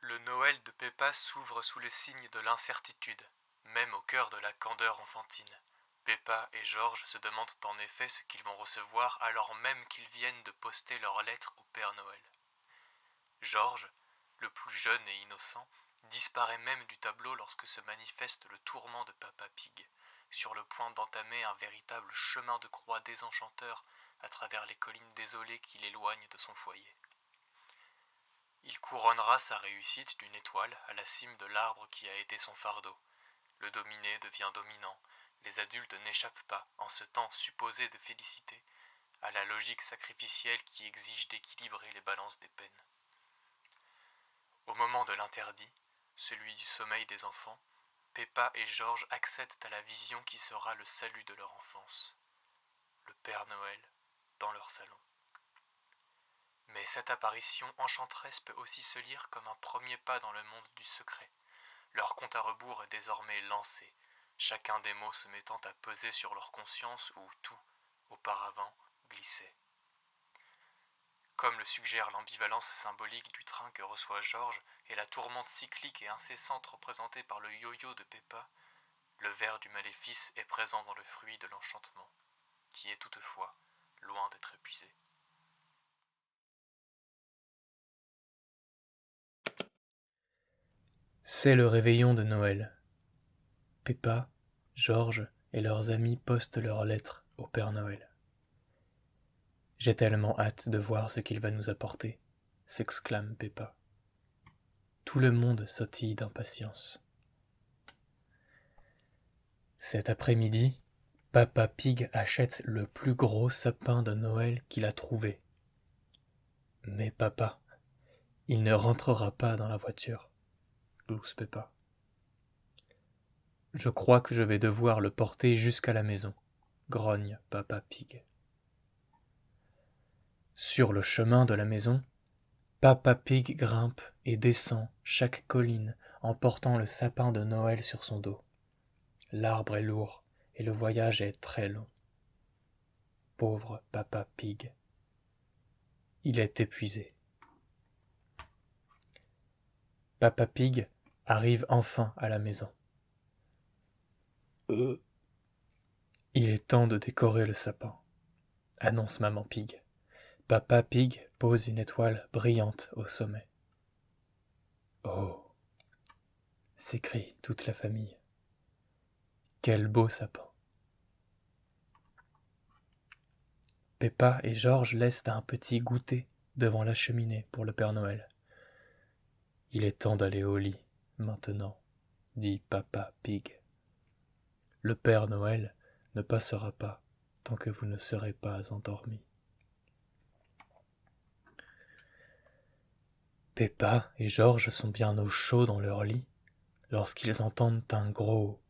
Le Noël de Peppa s'ouvre sous les signes de l'incertitude, même au cœur de la candeur enfantine. Peppa et George se demandent en effet ce qu'ils vont recevoir alors même qu'ils viennent de poster leur lettre au Père Noël. George, le plus jeune et innocent, disparaît même du tableau lorsque se manifeste le tourment de Papa Pig, sur le point d'entamer un véritable chemin de croix désenchanteur à travers les collines désolées qui l'éloignent de son foyer. Il couronnera sa réussite d'une étoile à la cime de l'arbre qui a été son fardeau. Le dominé devient dominant, les adultes n'échappent pas, en ce temps supposé de félicité, à la logique sacrificielle qui exige d'équilibrer les balances des peines. Au moment de l'interdit, celui du sommeil des enfants, Peppa et George accèdent à la vision qui sera le salut de leur enfance. Le Père Noël dans leur salon. Mais cette apparition enchanteresse peut aussi se lire comme un premier pas dans le monde du secret. Leur compte à rebours est désormais lancé, chacun des mots se mettant à peser sur leur conscience où tout, auparavant, glissait. Comme le suggère l'ambivalence symbolique du train que reçoit George et la tourmente cyclique et incessante représentée par le yo-yo de Peppa, le ver du maléfice est présent dans le fruit de l'enchantement, qui est toutefois loin d'être épuisé. C'est le réveillon de Noël. Peppa, George et leurs amis postent leurs lettres au Père Noël. J'ai tellement hâte de voir ce qu'il va nous apporter, s'exclame Peppa. Tout le monde sautille d'impatience. Cet après-midi, Papa Pig achète le plus gros sapin de Noël qu'il a trouvé. Mais papa, il ne rentrera pas dans la voiture, glousse Peppa. Je crois que je vais devoir le porter jusqu'à la maison, grogne Papa Pig. Sur le chemin de la maison, Papa Pig grimpe et descend chaque colline en portant le sapin de Noël sur son dos. L'arbre est lourd et le voyage est très long. Pauvre Papa Pig. Il est épuisé. Papa Pig arrive enfin à la maison. Il est temps de décorer le sapin, annonce Maman Pig. Papa Pig pose une étoile brillante au sommet. Oh, s'écrie toute la famille. Quel beau sapin. Peppa et George laissent un petit goûter devant la cheminée pour le Père Noël. Il est temps d'aller au lit, maintenant, dit Papa Pig. Le Père Noël ne passera pas tant que vous ne serez pas endormis. Peppa et George sont bien au chaud dans leur lit lorsqu'ils entendent un gros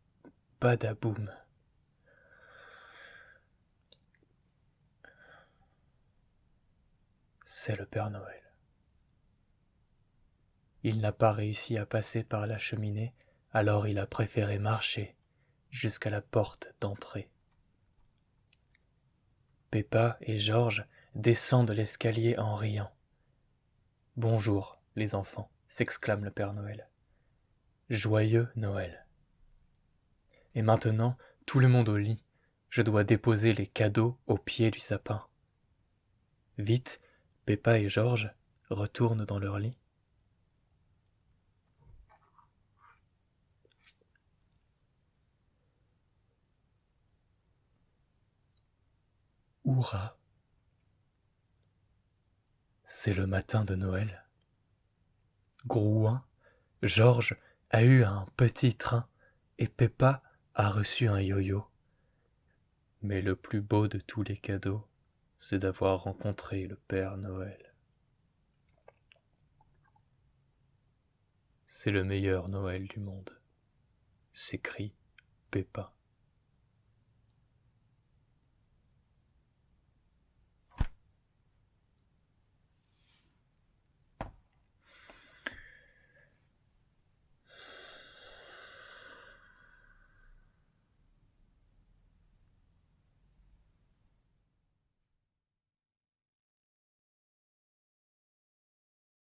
badaboum. C'est le Père Noël. Il n'a pas réussi à passer par la cheminée, alors il a préféré marcher jusqu'à la porte d'entrée. Peppa et George descendent l'escalier en riant. « Bonjour, les enfants !» s'exclame le Père Noël. « Joyeux Noël !» Et maintenant, tout le monde au lit. Je dois déposer les cadeaux au pied du sapin. Vite, Peppa et George retournent dans leur lit. Hurrah! C'est le matin de Noël. Grouin, George a eu un petit train et Peppa a reçu un yo-yo. Mais le plus beau de tous les cadeaux, c'est d'avoir rencontré le Père Noël. C'est le meilleur Noël du monde, s'écrie Peppa.